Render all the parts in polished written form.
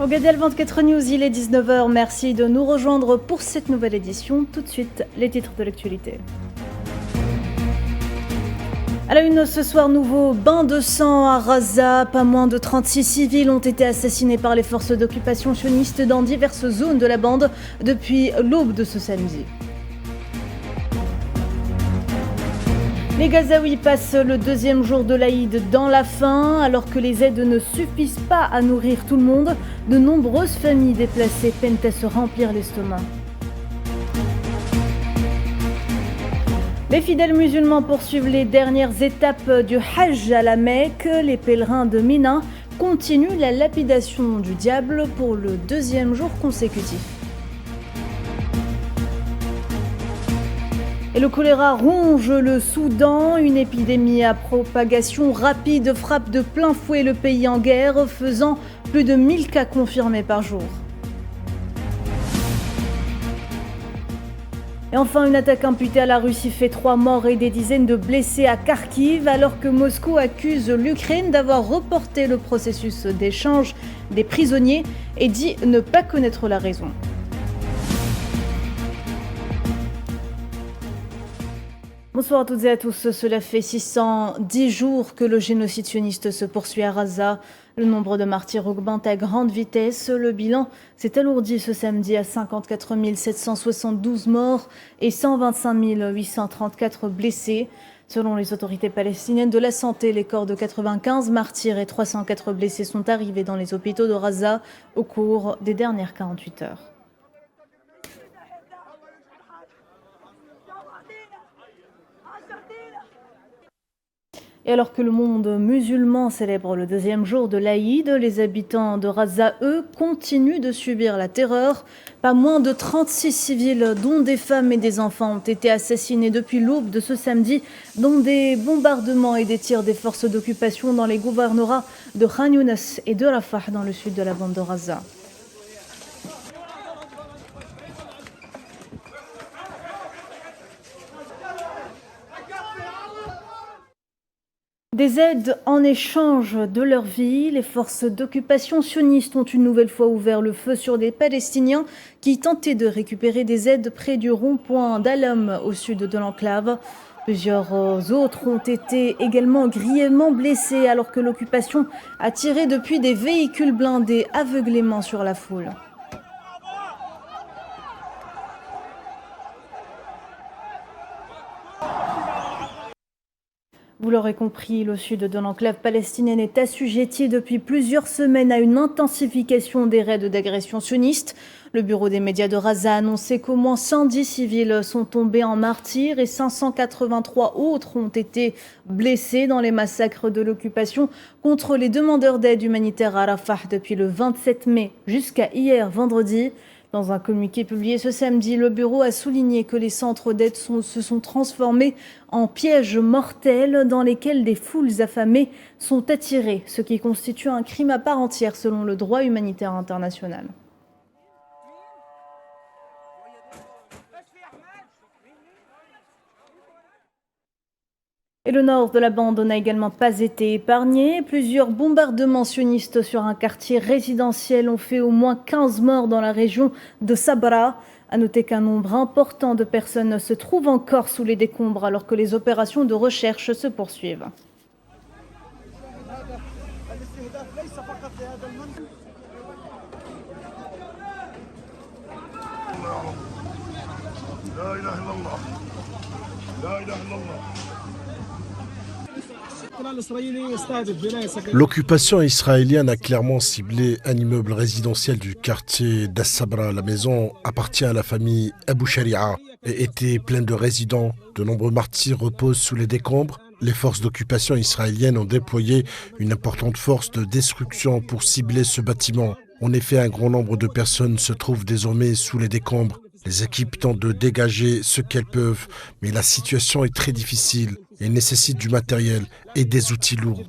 Mogadel 24 News, il est 19h. Merci de nous rejoindre pour cette nouvelle édition. Tout de suite, les titres de l'actualité. À la une ce soir, nouveau bain de sang à Raza. Pas moins de 36 civils ont été assassinés par les forces d'occupation sionistes dans diverses zones de la bande depuis l'aube de ce samedi. Les Gazaouis passent le deuxième jour de l'Aïd dans la faim. Alors que les aides ne suffisent pas à nourrir tout le monde, de nombreuses familles déplacées peinent à se remplir l'estomac. Les fidèles musulmans poursuivent les dernières étapes du Hajj à la Mecque. Les pèlerins de Mina continuent la lapidation du diable pour le deuxième jour consécutif. Et le choléra ronge le Soudan. Une épidémie à propagation rapide frappe de plein fouet le pays en guerre, faisant plus de 1000 cas confirmés par jour. Et enfin, une attaque imputée à la Russie fait 3 morts et des dizaines de blessés à Kharkiv, alors que Moscou accuse l'Ukraine d'avoir reporté le processus d'échange des prisonniers et dit ne pas connaître la raison. Bonsoir à toutes et à tous. Cela fait 610 jours que le génocide sioniste se poursuit à Raza. Le nombre de martyrs augmente à grande vitesse. Le bilan s'est alourdi ce samedi à 54 772 morts et 125 834 blessés. Selon les autorités palestiniennes de la santé, les corps de 95 martyrs et 304 blessés sont arrivés dans les hôpitaux de Raza au cours des dernières 48 heures. Et alors que le monde musulman célèbre le deuxième jour de l'Aïd, les habitants de Raza, eux, continuent de subir la terreur. Pas moins de 36 civils, dont des femmes et des enfants, ont été assassinés depuis l'aube de ce samedi, dont des bombardements et des tirs des forces d'occupation dans les gouvernorats de Khan Younes et de Rafah dans le sud de la bande de Raza. Des aides en échange de leur vie, les forces d'occupation sionistes ont une nouvelle fois ouvert le feu sur des Palestiniens qui tentaient de récupérer des aides près du rond-point d'Alam au sud de l'enclave. Plusieurs autres ont été également grièvement blessés alors que l'occupation a tiré depuis des véhicules blindés aveuglément sur la foule. Vous l'aurez compris, le sud de l'enclave palestinienne est assujetti depuis plusieurs semaines à une intensification des raids d'agression sioniste. Le bureau des médias de Raza a annoncé qu'au moins 110 civils sont tombés en martyrs et 583 autres ont été blessés dans les massacres de l'occupation contre les demandeurs d'aide humanitaire à Rafah depuis le 27 mai jusqu'à hier vendredi. Dans un communiqué publié ce samedi, le bureau a souligné que les centres d'aide se sont transformés en pièges mortels dans lesquels des foules affamées sont attirées, ce qui constitue un crime à part entière selon le droit humanitaire international. Et le nord de la bande n'a également pas été épargné. Plusieurs bombardements sionistes sur un quartier résidentiel ont fait au moins 15 morts dans la région de Sabra. À noter qu'un nombre important de personnes se trouvent encore sous les décombres alors que les opérations de recherche se poursuivent. L'occupation israélienne a clairement ciblé un immeuble résidentiel du quartier d'As-Sabra. La maison appartient à la famille Abou Sharia et était pleine de résidents. De nombreux martyrs reposent sous les décombres. Les forces d'occupation israéliennes ont déployé une importante force de destruction pour cibler ce bâtiment. En effet, un grand nombre de personnes se trouvent désormais sous les décombres. Les équipes tentent de dégager ce qu'elles peuvent, mais la situation est très difficile et nécessite du matériel et des outils lourds.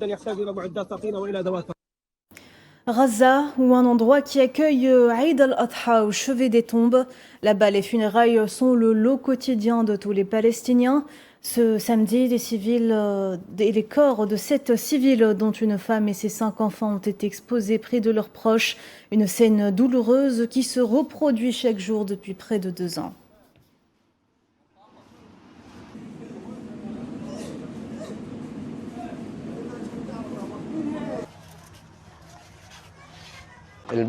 Raza, ou un endroit qui accueille Eid al-Adha au chevet des tombes. Là-bas, les funérailles sont le lot quotidien de tous les Palestiniens. Ce samedi, les corps de 7 civils, dont une femme et ses 5 enfants, ont été exposés près de leurs proches. Une scène douloureuse qui se reproduit chaque jour depuis près de 2 ans. La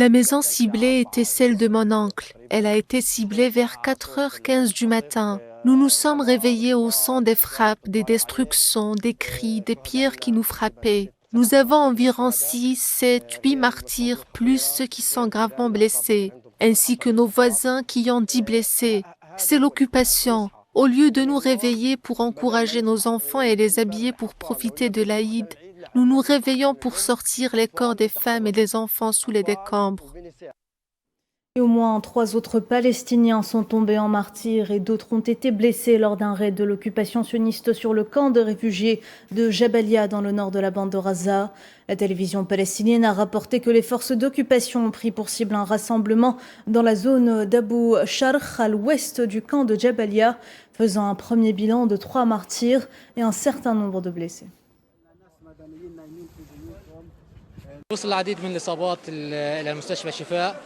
maison ciblée était celle de mon oncle. Elle a été ciblée vers 4h15 du matin. Nous nous sommes réveillés au son des frappes, des destructions, des cris, des pierres qui nous frappaient. Nous avons environ 6, 7, 8 martyrs, plus ceux qui sont gravement blessés, ainsi que nos voisins qui ont 10 blessés. C'est l'occupation. Au lieu de nous réveiller pour encourager nos enfants et les habiller pour profiter de l'Aïd, nous nous réveillons pour sortir les corps des femmes et des enfants sous les décombres. Et au moins 3 autres Palestiniens sont tombés en martyrs et d'autres ont été blessés lors d'un raid de l'occupation sioniste sur le camp de réfugiés de Jabalia dans le nord de la bande de Gaza. La télévision palestinienne a rapporté que les forces d'occupation ont pris pour cible un rassemblement dans la zone d'Abu Sharh à l'ouest du camp de Jabalia, faisant un premier bilan de 3 martyrs et un certain nombre de blessés.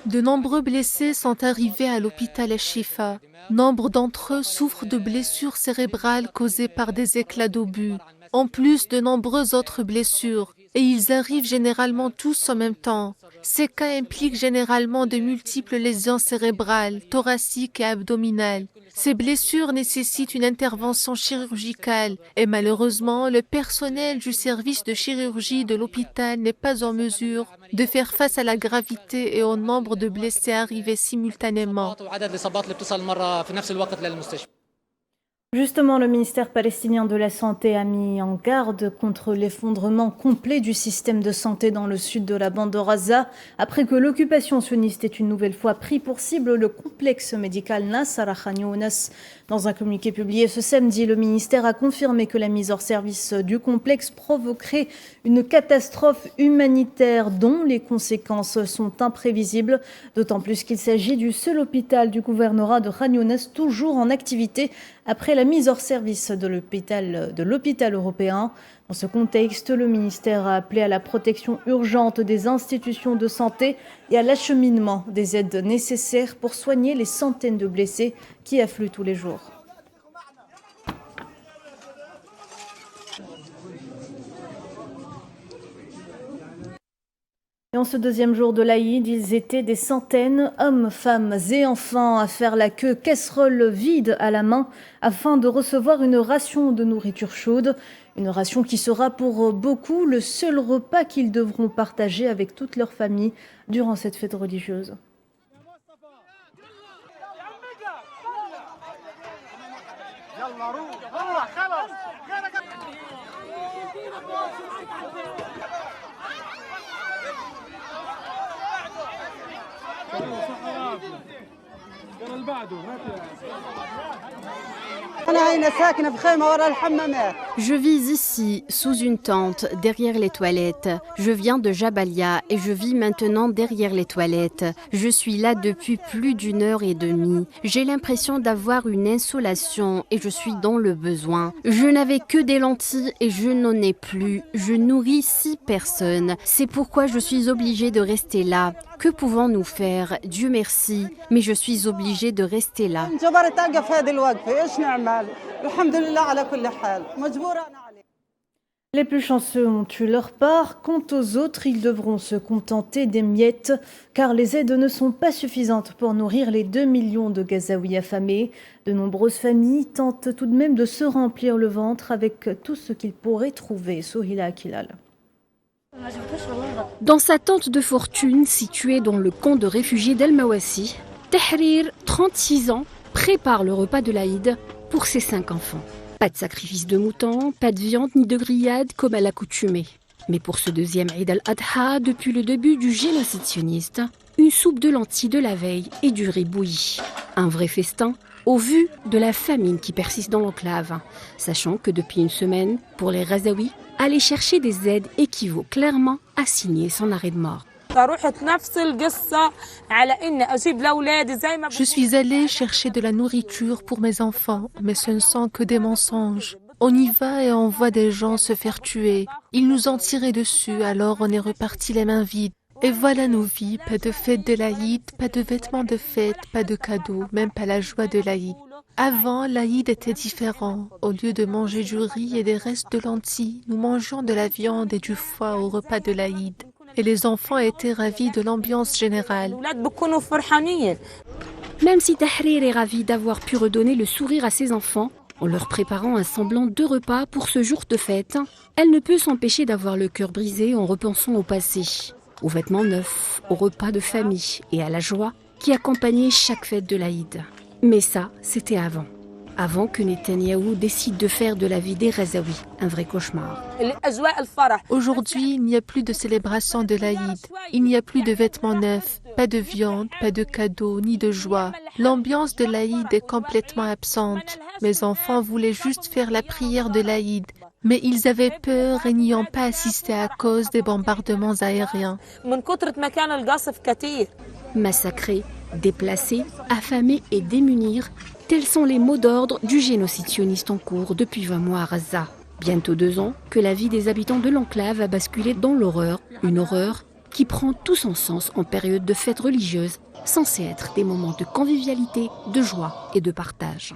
De nombreux blessés sont arrivés à l'hôpital Al-Shifa. Nombre d'entre eux souffrent de blessures cérébrales causées par des éclats d'obus, en plus de nombreuses autres blessures, et ils arrivent généralement tous en même temps. Ces cas impliquent généralement de multiples lésions cérébrales, thoraciques et abdominales. Ces blessures nécessitent une intervention chirurgicale et malheureusement, le personnel du service de chirurgie de l'hôpital n'est pas en mesure de faire face à la gravité et au nombre de blessés arrivés simultanément. Justement, le ministère palestinien de la Santé a mis en garde contre l'effondrement complet du système de santé dans le sud de la bande de Gaza, après que l'occupation sioniste ait une nouvelle fois pris pour cible le complexe médical Nasser à Khan Younes. Dans un communiqué publié ce samedi, le ministère a confirmé que la mise hors service du complexe provoquerait une catastrophe humanitaire dont les conséquences sont imprévisibles, d'autant plus qu'il s'agit du seul hôpital du gouvernorat de Khan Younes toujours en activité après la mise hors service de l'hôpital européen. Dans ce contexte, le ministère a appelé à la protection urgente des institutions de santé et à l'acheminement des aides nécessaires pour soigner les centaines de blessés qui affluent tous les jours. Et en ce deuxième jour de l'Aïd, ils étaient des centaines, hommes, femmes et enfants, à faire la queue, casserole vide à la main, afin de recevoir une ration de nourriture chaude. Une ration qui sera pour beaucoup le seul repas qu'ils devront partager avec toute leur famille durant cette fête religieuse. Je vis ici, sous une tente, derrière les toilettes. Je viens de Jabalia et je vis maintenant derrière les toilettes. Je suis là depuis plus d'1h30. J'ai l'impression d'avoir une insolation et je suis dans le besoin. Je n'avais que des lentilles et je n'en ai plus. Je nourris 6 personnes. C'est pourquoi je suis obligée de rester là. Que pouvons-nous faire? Dieu merci, mais je suis obligée de rester là. Les plus chanceux ont eu leur part. Quant aux autres, ils devront se contenter des miettes, car les aides ne sont pas suffisantes pour nourrir les 2 millions de Gazaouis affamés. De nombreuses familles tentent tout de même de se remplir le ventre avec tout ce qu'ils pourraient trouver. Souhila Akilal. Dans sa tente de fortune située dans le camp de réfugiés d'El Mawassi, Tahrir, 36 ans, prépare le repas de l'Aïd pour ses 5 enfants. Pas de sacrifice de mouton, pas de viande ni de grillade comme à l'accoutumée. Mais pour ce deuxième Eid al-Adha, depuis le début du génocide sioniste, une soupe de lentilles de la veille et du riz bouilli. Un vrai festin au vu de la famine qui persiste dans l'enclave, sachant que depuis une semaine, pour les Gazaouis, Aller chercher des aides équivaut clairement à signer son arrêt de mort. Je suis allée chercher de la nourriture pour mes enfants, mais ce ne sont que des mensonges. On y va et on voit des gens se faire tuer. Ils nous ont tiré dessus, alors on est reparti les mains vides. Et voilà nos vies, pas de fête de l'Aïd, pas de vêtements de fête, pas de cadeaux, même pas la joie de l'Aïd. Avant, l'Aïd était différent. Au lieu de manger du riz et des restes de lentilles, nous mangions de la viande et du foie au repas de l'Aïd. Et les enfants étaient ravis de l'ambiance générale. Même si Tahrir est ravie d'avoir pu redonner le sourire à ses enfants, en leur préparant un semblant de repas pour ce jour de fête, elle ne peut s'empêcher d'avoir le cœur brisé en repensant au passé, aux vêtements neufs, aux repas de famille et à la joie qui accompagnait chaque fête de l'Aïd. Mais ça, c'était avant que Netanyahou décide de faire de la vie des Razaouis un vrai cauchemar. Aujourd'hui, il n'y a plus de célébration de l'Aïd. Il n'y a plus de vêtements neufs, pas de viande, pas de cadeaux, ni de joie. L'ambiance de l'Aïd est complètement absente. Mes enfants voulaient juste faire la prière de l'Aïd, mais ils avaient peur et n'y ont pas assisté à cause des bombardements aériens. Massacrés, déplacés, affamés et démunis, tels sont les mots d'ordre du génocide sioniste en cours depuis 20 mois à Gaza. Bientôt 2 ans que la vie des habitants de l'enclave a basculé dans l'horreur, une horreur qui prend tout son sens en période de fêtes religieuses, censées être des moments de convivialité, de joie et de partage.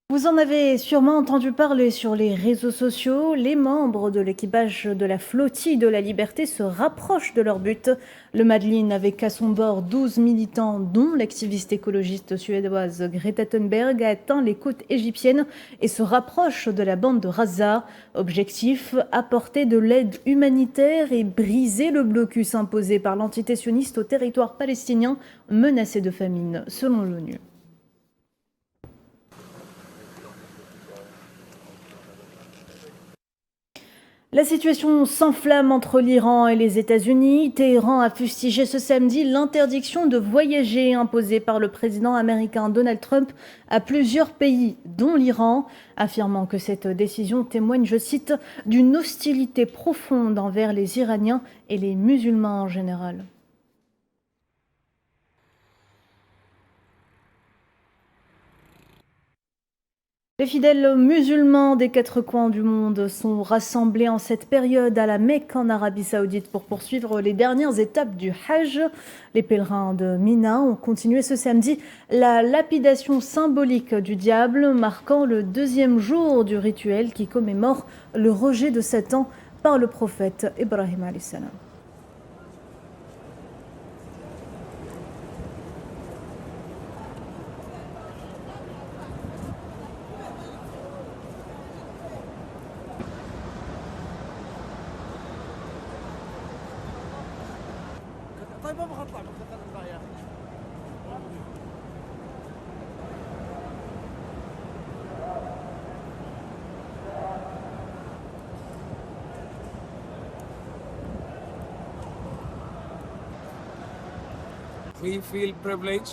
Vous en avez sûrement entendu parler sur les réseaux sociaux. Les membres de l'équipage de la flottille de la Liberté se rapprochent de leur but. Le Madeleine, avec à son bord 12 militants, dont l'activiste écologiste suédoise Greta Thunberg, a atteint les côtes égyptiennes et se rapproche de la bande de Gaza. Objectif, apporter de l'aide humanitaire et briser le blocus imposé par l'entité sioniste au territoire palestinien menacé de famine, selon l'ONU. La situation s'enflamme entre l'Iran et les États-Unis. Téhéran a fustigé ce samedi l'interdiction de voyager imposée par le président américain Donald Trump à plusieurs pays, dont l'Iran, affirmant que cette décision témoigne, je cite, d'une hostilité profonde envers les Iraniens et les musulmans en général. Les fidèles musulmans des 4 coins du monde sont rassemblés en cette période à la Mecque en Arabie Saoudite pour poursuivre les dernières étapes du Hajj. Les pèlerins de Mina ont continué ce samedi la lapidation symbolique du diable, marquant le 2e jour du rituel qui commémore le rejet de Satan par le prophète Ibrahim alayhi salam.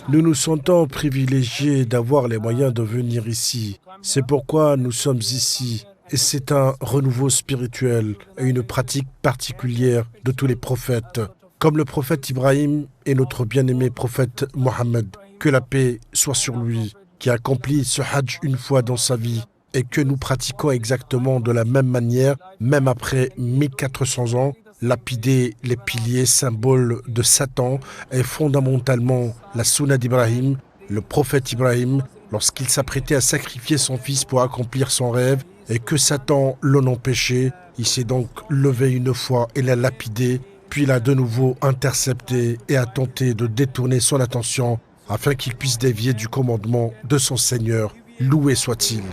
Nous nous sentons privilégiés d'avoir les moyens de venir ici. C'est pourquoi nous sommes ici. Et c'est un renouveau spirituel et une pratique particulière de tous les prophètes, comme le prophète Ibrahim et notre bien-aimé prophète Mohammed, que la paix soit sur lui, qui accomplit ce Hajj une fois dans sa vie et que nous pratiquons exactement de la même manière, même après 1400 ans. Lapider les piliers symboles de Satan est fondamentalement la sunna d'Ibrahim, le prophète Ibrahim, lorsqu'il s'apprêtait à sacrifier son fils pour accomplir son rêve et que Satan l'en empêchait. Il s'est donc levé une fois et l'a lapidé, puis l'a de nouveau intercepté et a tenté de détourner son attention afin qu'il puisse dévier du commandement de son Seigneur. Loué soit-il.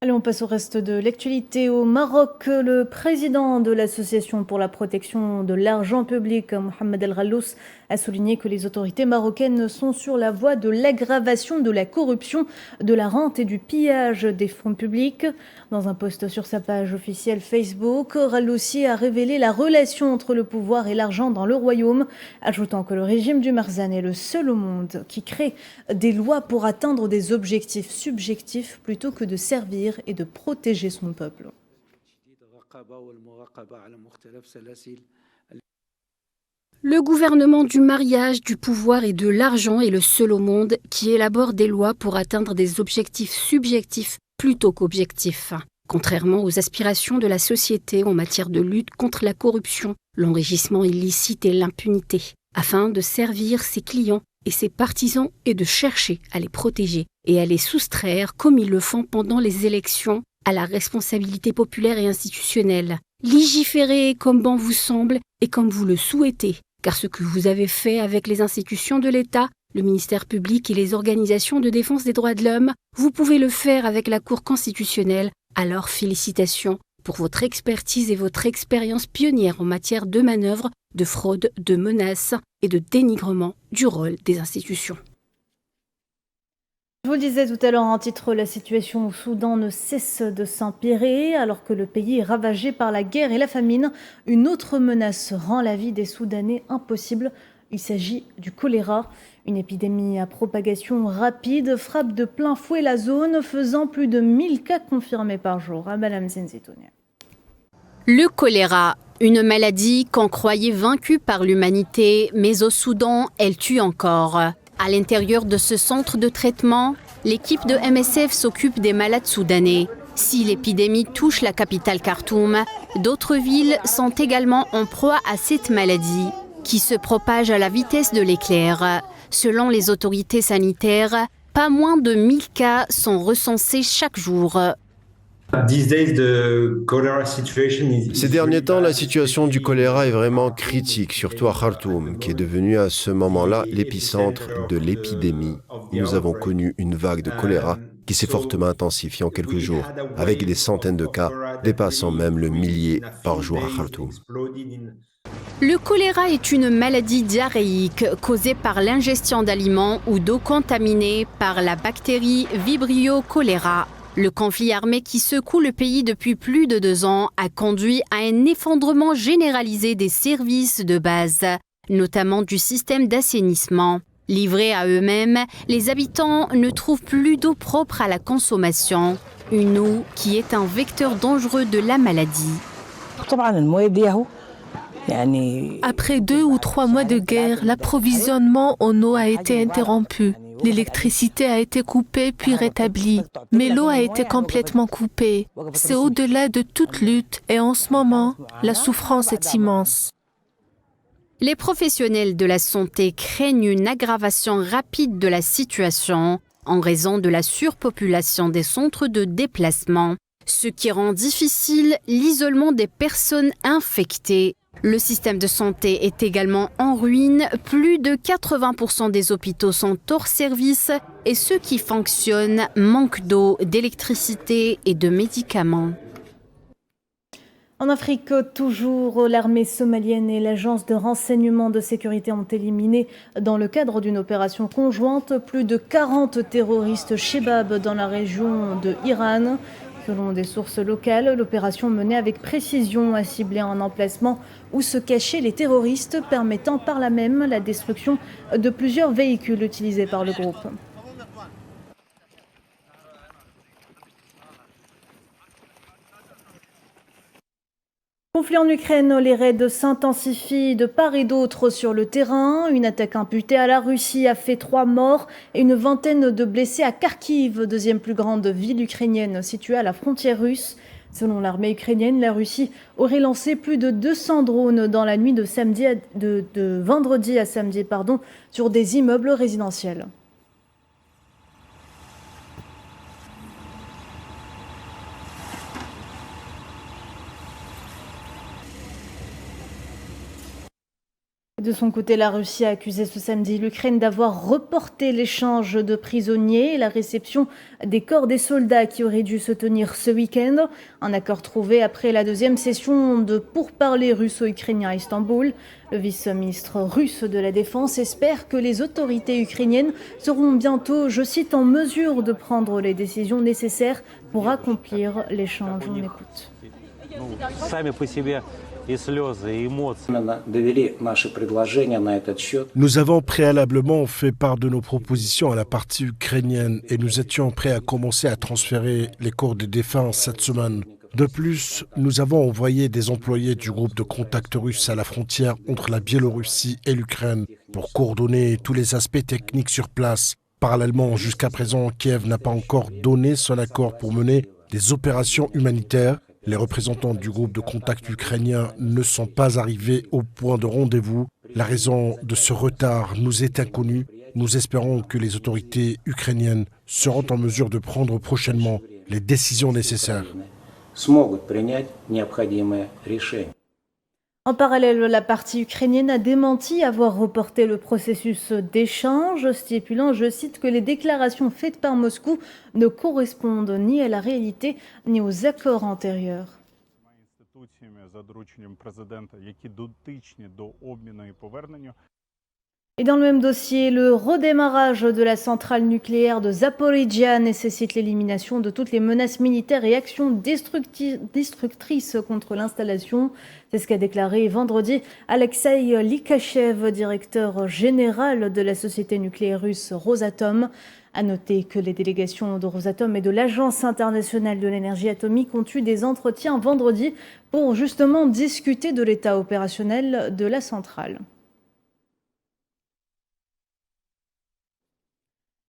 Allez, on passe au reste de l'actualité. Au Maroc, le président de l'Association pour la protection de l'argent public, Mohamed El Ghallous, a souligné que les autorités marocaines sont sur la voie de l'aggravation de la corruption, de la rente et du pillage des fonds publics. Dans un post sur sa page officielle Facebook, Ghalloussi a révélé la relation entre le pouvoir et l'argent dans le royaume, ajoutant que le régime du Marzane est le seul au monde qui crée des lois pour atteindre des objectifs subjectifs plutôt que de servir et de protéger son peuple. Le gouvernement du mariage, du pouvoir et de l'argent est le seul au monde qui élabore des lois pour atteindre des objectifs subjectifs plutôt qu'objectifs. Contrairement aux aspirations de la société en matière de lutte contre la corruption, l'enrichissement illicite et l'impunité, afin de servir ses clients et ses partisans et de chercher à les protéger et à les soustraire, comme ils le font pendant les élections, à la responsabilité populaire et institutionnelle. Légiférez comme bon vous semble et comme vous le souhaitez, car ce que vous avez fait avec les institutions de l'État, le ministère public et les organisations de défense des droits de l'homme, vous pouvez le faire avec la Cour constitutionnelle. Alors félicitations pour votre expertise et votre expérience pionnière en matière de manœuvres, de fraude, de menaces et de dénigrement du rôle des institutions. Je vous le disais tout à l'heure en titre, la situation au Soudan ne cesse de s'empirer alors que le pays est ravagé par la guerre et la famine. Une autre menace rend la vie des Soudanais impossible. Il s'agit du choléra. Une épidémie à propagation rapide frappe de plein fouet la zone, faisant plus de 1000 cas confirmés par jour. Madame Zenzitonia. Le choléra, une maladie qu'on croyait vaincue par l'humanité, mais au Soudan, elle tue encore. À l'intérieur de ce centre de traitement, l'équipe de MSF s'occupe des malades soudanais. Si l'épidémie touche la capitale Khartoum, d'autres villes sont également en proie à cette maladie, qui se propage à la vitesse de l'éclair. Selon les autorités sanitaires, pas moins de 1000 cas sont recensés chaque jour. Ces derniers temps, la situation du choléra est vraiment critique, surtout à Khartoum, qui est devenu à ce moment-là l'épicentre de l'épidémie. Nous avons connu une vague de choléra qui s'est fortement intensifiée en quelques jours, avec des centaines de cas, dépassant même le millier par jour à Khartoum. Le choléra est une maladie diarrhéique causée par l'ingestion d'aliments ou d'eau contaminée par la bactérie Vibrio cholera. Le conflit armé qui secoue le pays depuis plus de 2 ans a conduit à un effondrement généralisé des services de base, notamment du système d'assainissement. Livrés à eux-mêmes, les habitants ne trouvent plus d'eau propre à la consommation, une eau qui est un vecteur dangereux de la maladie. Après 2 ou 3 mois de guerre, l'approvisionnement en eau a été interrompu. L'électricité a été coupée puis rétablie, mais l'eau a été complètement coupée. C'est au-delà de toute lutte et en ce moment, la souffrance est immense. Les professionnels de la santé craignent une aggravation rapide de la situation en raison de la surpopulation des centres de déplacement, ce qui rend difficile l'isolement des personnes infectées. Le système de santé est également en ruine, plus de 80% des hôpitaux sont hors service et ceux qui fonctionnent manquent d'eau, d'électricité et de médicaments. En Afrique, toujours, l'armée somalienne et l'agence de renseignement de sécurité ont éliminé, dans le cadre d'une opération conjointe, plus de 40 terroristes Shebab dans la région de Hiran. Selon des sources locales, l'opération menée avec précision a ciblé un emplacement où se cachaient les terroristes, permettant par là même la destruction de plusieurs véhicules utilisés par le groupe. Conflit en Ukraine, les raids s'intensifient de part et d'autre sur le terrain. Une attaque imputée à la Russie a fait 3 morts et une vingtaine de blessés à Kharkiv, deuxième plus grande ville ukrainienne située à la frontière russe. Selon l'armée ukrainienne, la Russie aurait lancé plus de 200 drones dans la nuit de vendredi à samedi sur des immeubles résidentiels. De son côté, la Russie a accusé ce samedi l'Ukraine d'avoir reporté l'échange de prisonniers et la réception des corps des soldats qui auraient dû se tenir ce week-end. Un accord trouvé après la deuxième session de pourparlers russo-ukrainiens à Istanbul. Le vice-ministre russe de la Défense espère que les autorités ukrainiennes seront bientôt, je cite, en mesure de prendre les décisions nécessaires pour accomplir l'échange. On écoute. Nous avons préalablement fait part de nos propositions à la partie ukrainienne et nous étions prêts à commencer à transférer les corps des défunts cette semaine. De plus, nous avons envoyé des employés du groupe de contact russe à la frontière entre la Biélorussie et l'Ukraine pour coordonner tous les aspects techniques sur place. Parallèlement, jusqu'à présent, Kiev n'a pas encore donné son accord pour mener des opérations humanitaires. Les représentants du groupe de contact ukrainien ne sont pas arrivés au point de rendez-vous. La raison de ce retard nous est inconnue. Nous espérons que les autorités ukrainiennes seront en mesure de prendre prochainement les décisions nécessaires. En parallèle, la partie ukrainienne a démenti avoir reporté le processus d'échange, stipulant, je cite, que les déclarations faites par Moscou ne correspondent ni à la réalité ni aux accords antérieurs. Et dans le même dossier, le redémarrage de la centrale nucléaire de Zaporijia nécessite l'élimination de toutes les menaces militaires et actions destructrices contre l'installation. C'est ce qu'a déclaré vendredi Alexei Likachev, directeur général de la société nucléaire russe Rosatom. À noter que les délégations de Rosatom et de l'Agence internationale de l'énergie atomique ont eu des entretiens vendredi pour justement discuter de l'état opérationnel de la centrale.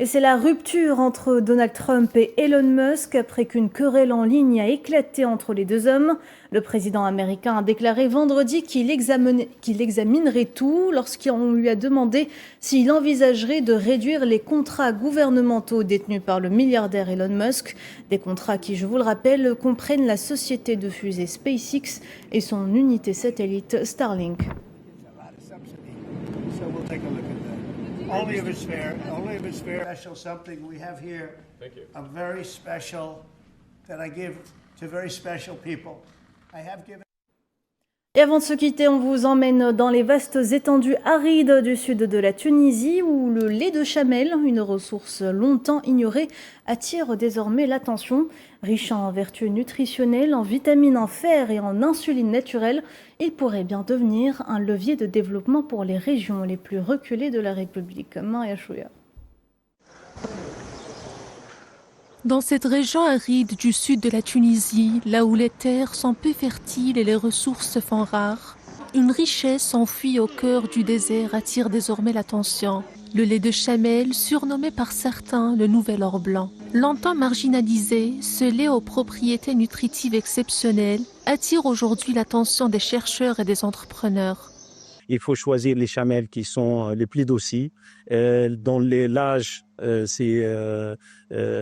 Et c'est la rupture entre Donald Trump et Elon Musk après qu'une querelle en ligne a éclaté entre les deux hommes. Le président américain a déclaré vendredi qu'il examinerait tout lorsqu'on lui a demandé s'il envisagerait de réduire les contrats gouvernementaux détenus par le milliardaire Elon Musk. Des contrats qui, je vous le rappelle, comprennent la société de fusée SpaceX et son unité satellite Starlink. Only if it's fair. Only if it's fair. Special something we have here. Thank you. A very special that I give to very special people. I have given. Et avant de se quitter, on vous emmène dans les vastes étendues arides du sud de la Tunisie où le lait de chamel, une ressource longtemps ignorée, attire désormais l'attention. Riche en vertus nutritionnelles, en vitamines, en fer et en insuline naturelle, il pourrait bien devenir un levier de développement pour les régions les plus reculées de la République. Maria Chouya. Dans cette région aride du sud de la Tunisie, là où les terres sont peu fertiles et les ressources se font rares, une richesse enfuie au cœur du désert attire désormais l'attention. Le lait de chamel, surnommé par certains le nouvel or blanc. Longtemps marginalisé, ce lait aux propriétés nutritives exceptionnelles attire aujourd'hui l'attention des chercheurs et des entrepreneurs. Il faut choisir les chamelles qui sont les plus dociles, dont l'âge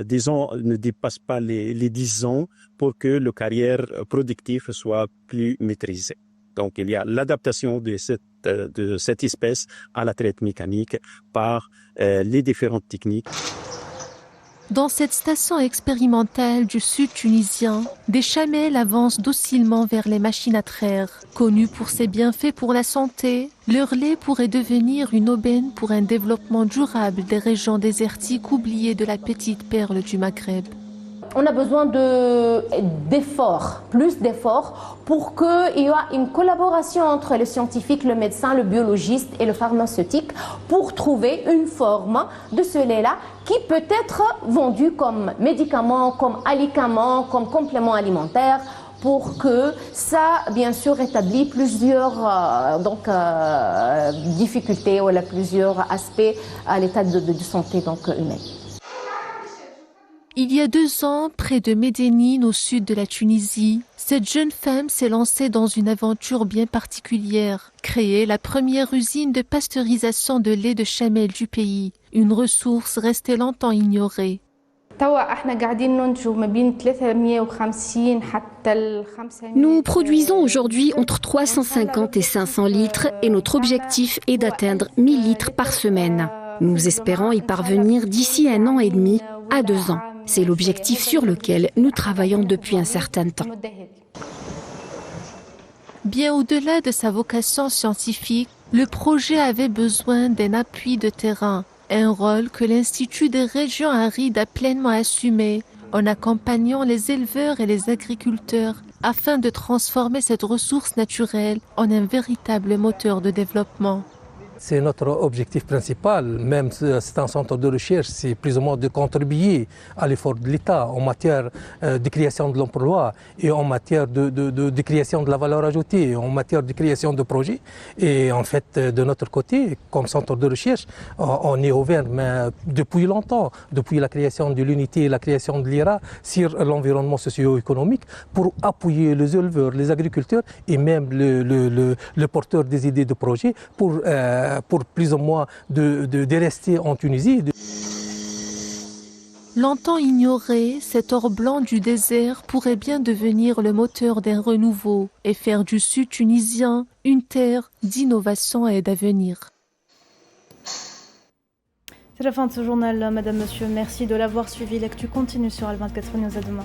disons, ne dépasse pas les 10 ans pour que le carrière productive soit plus maîtrisée. Donc, il y a l'adaptation de cette espèce à la traite mécanique par les différentes techniques. Dans cette station expérimentale du sud tunisien, des chamelles avancent docilement vers les machines à traire. Connues pour ses bienfaits pour la santé, leur lait pourrait devenir une aubaine pour un développement durable des régions désertiques oubliées de la petite perle du Maghreb. On a besoin d'efforts, plus d'efforts, pour qu'il y ait une collaboration entre le scientifique, le médecin, le biologiste et le pharmaceutique pour trouver une forme de ce lait-là qui peut être vendu comme médicament, comme alicament, comme complément alimentaire, pour que ça, bien sûr, rétablit plusieurs difficultés ou plusieurs aspects à l'état de santé humaine. Il y a 2 ans, près de Médénine, au sud de la Tunisie, cette jeune femme s'est lancée dans une aventure bien particulière, créer la première usine de pasteurisation de lait de chamel du pays, une ressource restée longtemps ignorée. Nous produisons aujourd'hui entre 350 et 500 litres et notre objectif est d'atteindre 1000 litres par semaine. Nous espérons y parvenir d'ici 1 an et demi à 2 ans. C'est l'objectif sur lequel nous travaillons depuis un certain temps. Bien au-delà de sa vocation scientifique, le projet avait besoin d'un appui de terrain, un rôle que l'Institut des régions arides a pleinement assumé en accompagnant les éleveurs et les agriculteurs afin de transformer cette ressource naturelle en un véritable moteur de développement. C'est notre objectif principal, même si c'est un centre de recherche, c'est plus ou moins de contribuer à l'effort de l'État en matière de création de l'emploi et en matière de création de la valeur ajoutée, en matière de création de projets. Et en fait, de notre côté, comme centre de recherche, on est ouvert mais depuis longtemps, depuis la création de l'unité et la création de l'IRA sur l'environnement socio-économique pour appuyer les éleveurs, les agriculteurs et même le porteur des idées de projets pour plus ou moins de rester en Tunisie. Longtemps ignoré, cet or blanc du désert pourrait bien devenir le moteur d'un renouveau et faire du Sud tunisien une terre d'innovation et d'avenir. C'est la fin de ce journal, madame, monsieur. Merci de l'avoir suivi. L'actu continue sur Al24 News. À demain.